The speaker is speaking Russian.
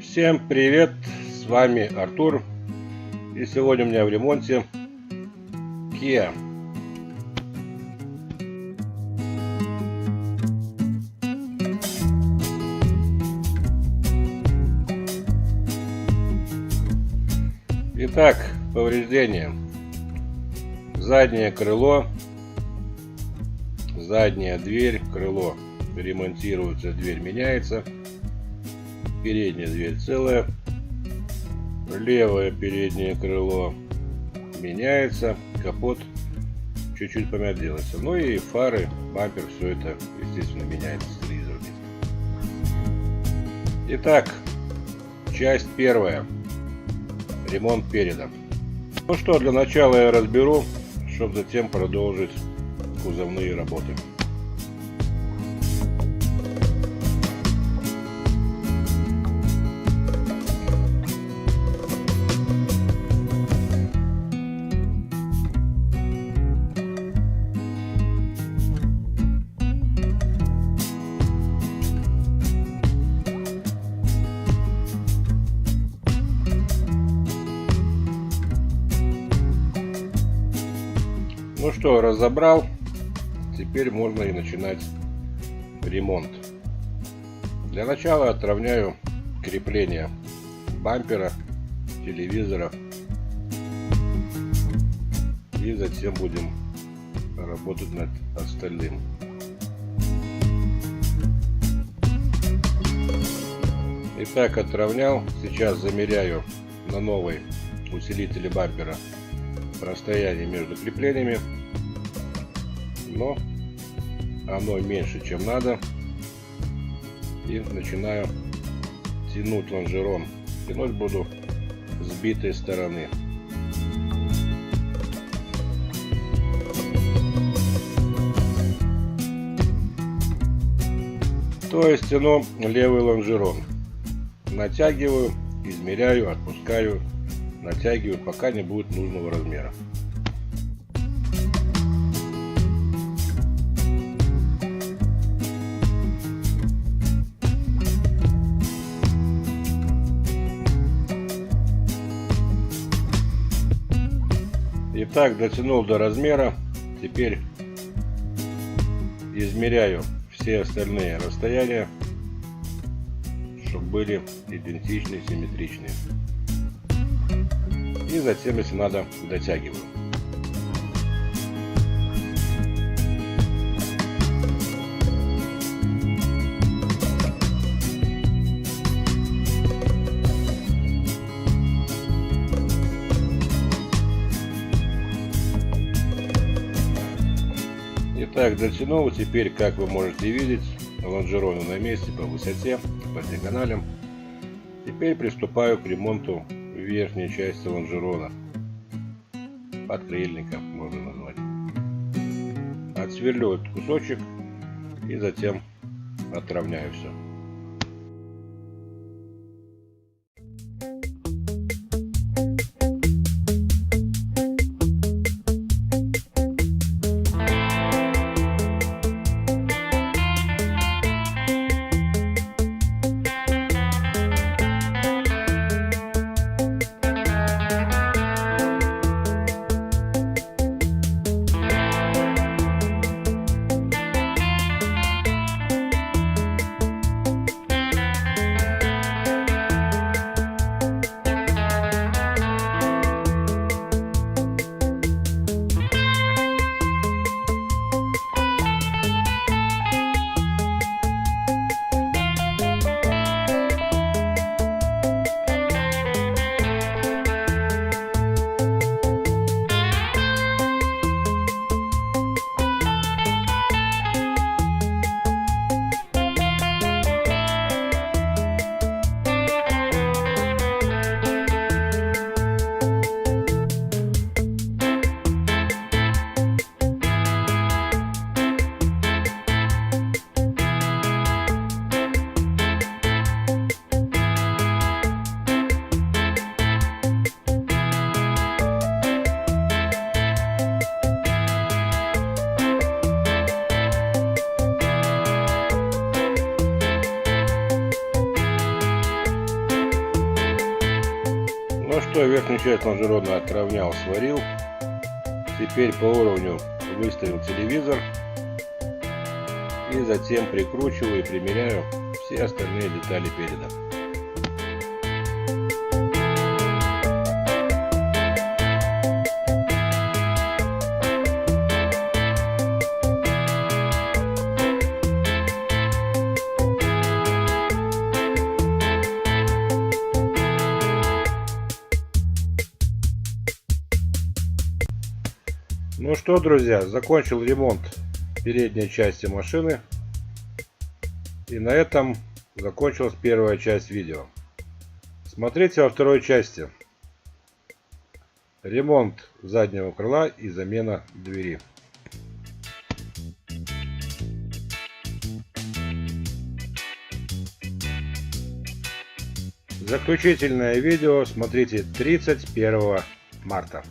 Всем привет, с вами Артур, и сегодня у меня в ремонте Kia. Итак, повреждения: заднее крыло, задняя дверь, крыло ремонтируется, дверь меняется, передняя дверь целая, левое переднее крыло меняется, капот чуть-чуть помять делается, ну и фары, бампер, все это естественно меняется, телевизор. Итак, часть первая: ремонт переда. Ну что, для начала я разберу, чтобы затем продолжить кузовные работы. Ну что, разобрал, теперь можно и начинать ремонт. Для начала отровняю крепление бампера, телевизора, и затем будем работать над остальным. Итак, отровнял. Сейчас замеряю на новой усилителе бампера расстояние между креплениями, но оно меньше, чем надо, и начинаю тянуть лонжерон. Тянуть буду с битой стороны. То есть тяну левый лонжерон, натягиваю, измеряю, отпускаю, натягиваю, пока не будет нужного размера. Итак, дотянул до размера. Теперь измеряю все остальные расстояния, чтобы были идентичны, симметричны. И затем, если надо, дотягиваю. Итак, дотянул. Теперь, как вы можете видеть, лонжероны на месте по высоте, по диагоналям. Теперь приступаю к ремонту верхней части лонжерона, подкрыльника можно назвать. Отсверлю этот кусочек и затем отровняю все. Ну что, верхнюю часть лонжерона отровнял, сварил. Теперь по уровню выставил телевизор. И затем прикручиваю и примеряю все остальные детали переда. Ну что, друзья, закончил ремонт передней части машины. И на этом закончилась первая часть видео. Смотрите во второй части. Ремонт заднего крыла и замена двери. Заключительное видео смотрите 31 марта.